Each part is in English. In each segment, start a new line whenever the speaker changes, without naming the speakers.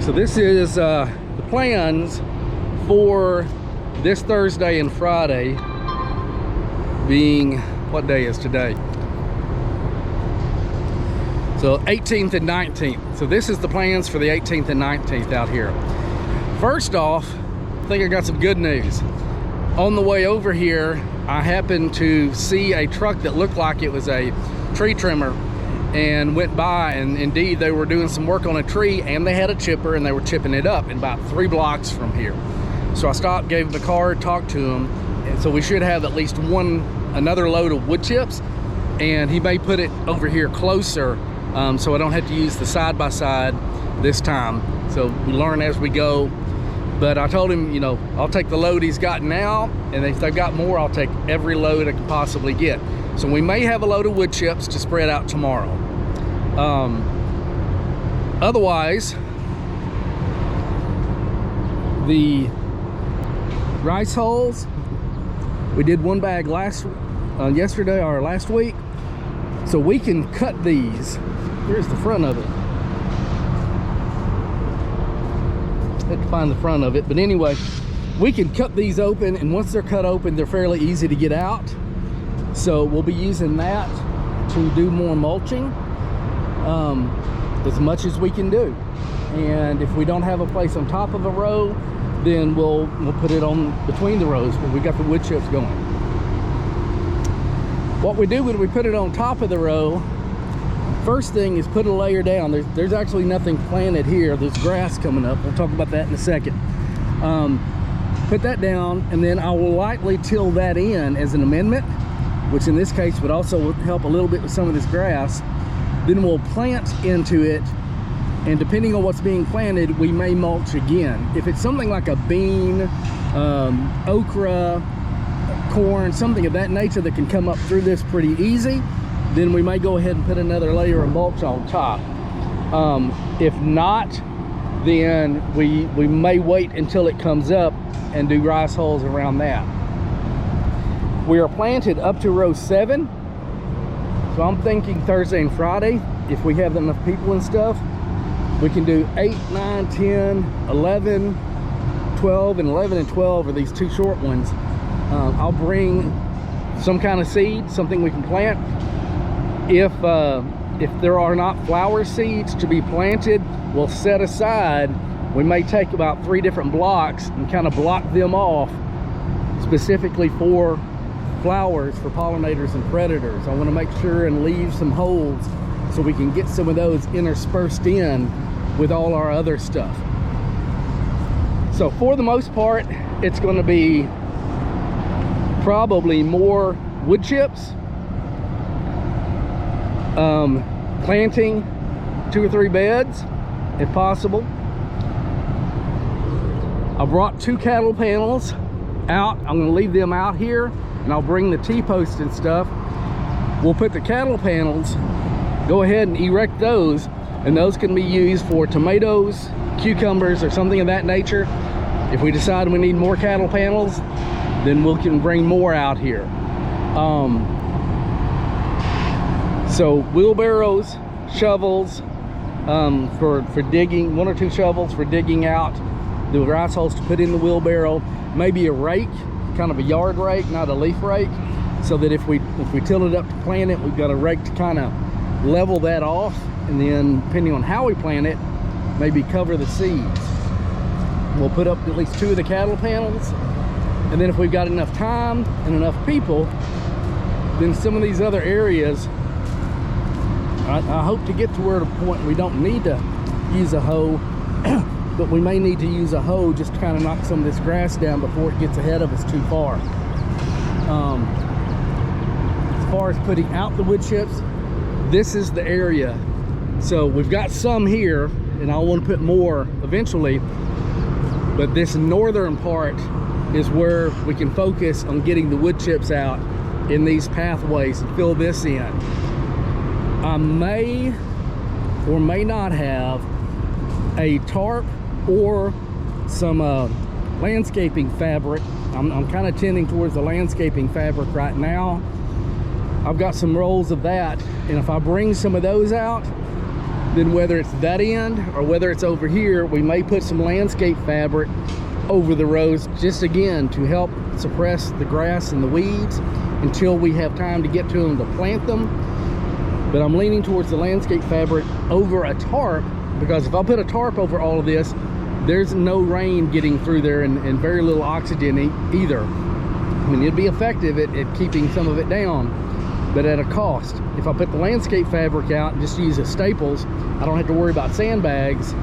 So this is the plans for this Thursday and Friday, being, what day is today? So 18th and 19th. So this is the plans for the 18th and 19th out here. First off, I think I got some good news. On the way over here, I happened to see a truck that looked like it was a tree trimmer, and went by, and indeed they were doing some work on a tree, and they had a chipper and they were chipping it up in about 3 blocks from here. So I stopped, gave him the card, talked to him, and so we should have at least another load of wood chips, and he may put it over here closer, so I don't have to use the side-by-side this time. So we learn as we go. But I told him, you know, I'll take the load he's got now, and if they've got more, I'll take every load I can possibly get. So we may have a load of wood chips to spread out tomorrow. Otherwise, the rice hulls, we did 1 bag yesterday or last week, so we can cut these. Here's the front of it. Had to find the front of it, but anyway, we can cut these open, and once they're cut open, they're fairly easy to get out. So we'll be using that to do more mulching, as much as we can do. And if we don't have a place on top of a row, then we'll put it on between the rows, but we got the wood chips going. What we do when we put it on top of the row, first thing is put a layer down. There's actually nothing planted here. There's grass coming up. We'll talk about that in a second. Put that down, and then I will lightly till that in as an amendment, which in this case would also help a little bit with some of this grass. Then we'll plant into it, and depending on what's being planted, we may mulch again. If it's something like a bean, okra, corn, something of that nature that can come up through this pretty easy, then we may go ahead and put another layer of mulch on top. If not, then we may wait until it comes up and do rice hulls around that. We are planted up to row 7, so I'm thinking Thursday and Friday, if we have enough people and stuff, we can do 8, 9, 10, 11, 12, and 11 and 12 are these 2 short ones. I'll bring some kind of seed, something we can plant. If there are not flower seeds to be planted, we'll set aside. We may take about 3 different blocks and kind of block them off specifically for flowers, for pollinators and predators. I want to make sure and leave some holes so we can get some of those interspersed in with all our other stuff. So for the most part, it's going to be probably more wood chips, planting 2 or 3 beds if possible. I brought 2 cattle panels out. I'm going to leave them out here, and I'll bring the T-posts and stuff. We'll put the cattle panels, go ahead and erect those, and those can be used for tomatoes, cucumbers, or something of that nature. If we decide we need more cattle panels, then we can bring more out here. So wheelbarrows, shovels for digging, 1 or 2 shovels for digging out the rice hulls to put in the wheelbarrow, maybe a rake, kind of a yard rake, not a leaf rake, so that if we till it up to plant it, we've got a rake to kind of level that off, and then depending on how we plant it, maybe cover the seeds. We'll put up at least 2 of the cattle panels, and then if we've got enough time and enough people, then some of these other areas, I hope to get to where the point we don't need to use a hoe, but we may need to use a hoe just to kind of knock some of this grass down before it gets ahead of us too far. As far as putting out the wood chips, this is the area. So we've got some here, and I want to put more eventually, but this northern part is where we can focus on getting the wood chips out in these pathways and fill this in. I may or may not have a tarp or some landscaping fabric. I'm kind of tending towards the landscaping fabric right now. I've got some rolls of that, and if I bring some of those out, then whether it's that end or whether it's over here, we may put some landscape fabric over the rows, just again to help suppress the grass and the weeds until we have time to get to them to plant them. But I'm leaning towards the landscape fabric over a tarp, because if I put a tarp over all of this, there's no rain getting through there and very little oxygen either. I mean, it'd be effective at keeping some of it down, but at a cost. If I put the landscape fabric out and just use the staples, I don't have to worry about sandbags,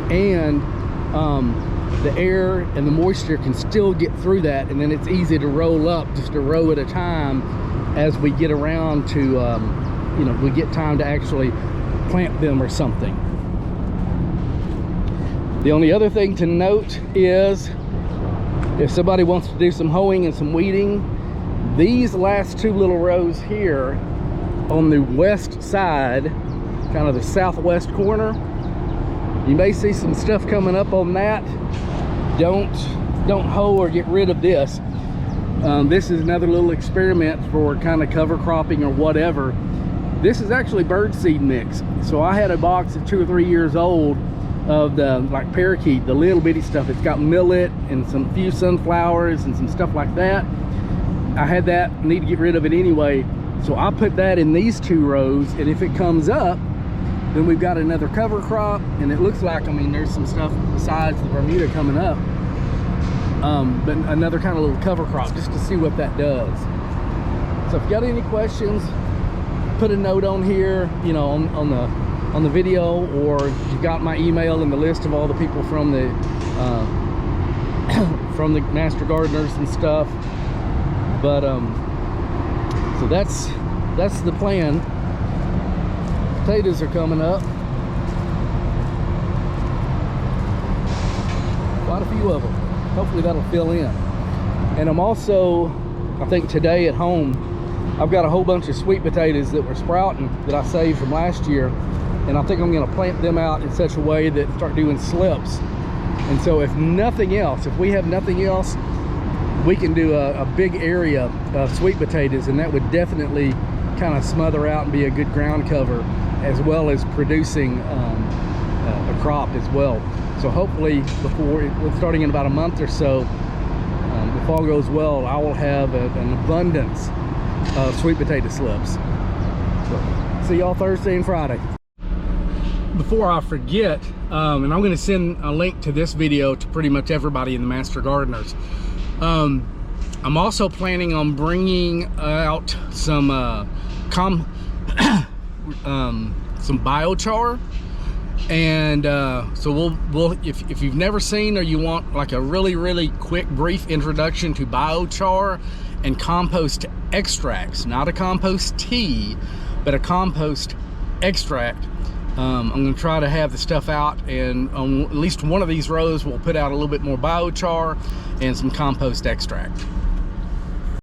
and the air and the moisture can still get through that, and then it's easy to roll up just a row at a time as we get around to you know, we get time to actually plant them or something. The only other thing to note is if somebody wants to do some hoeing and some weeding, these last two little rows here on the west side, kind of the southwest corner, you may see some stuff coming up on that. Don't hoe or get rid of this. This is another little experiment for kind of cover cropping or whatever. This is actually birdseed mix. So I had a box at 2 or 3 years old of the like parakeet, the little bitty stuff. It's got millet and some few sunflowers and some stuff like that. I had that, need to get rid of it anyway. So I put that in these 2 rows, and if it comes up, then we've got another cover crop. And it looks like, I mean, there's some stuff besides the Bermuda coming up, but another kind of little cover crop just to see what that does. So if you got any questions, put a note on here, you know, on the video, or you've got my email and the list of all the people from the from the master gardeners and stuff. But so that's the plan. Potatoes are coming up, quite a few of them. Hopefully that'll fill in. And I'm also, I think today at home, I've got a whole bunch of sweet potatoes that were sprouting that I saved from last year, and I think I'm going to plant them out in such a way that start doing slips. And so if nothing else, if we have nothing else, we can do a big area of sweet potatoes, and that would definitely kind of smother out and be a good ground cover, as well as producing a crop as well. So hopefully starting in about a month or so, if all goes well, I will have an abundance of sweet potato slips. So, see y'all Thursday and Friday. Before I forget, and I'm going to send a link to this video to pretty much everybody in the Master Gardeners. I'm also planning on bringing out some biochar, and so we'll if you've never seen, or you want like a really quick brief introduction to biochar and compost extracts, not a compost tea, but a compost extract, I'm going to try to have the stuff out, and on at least one of these rows we'll put out a little bit more biochar and some compost extract.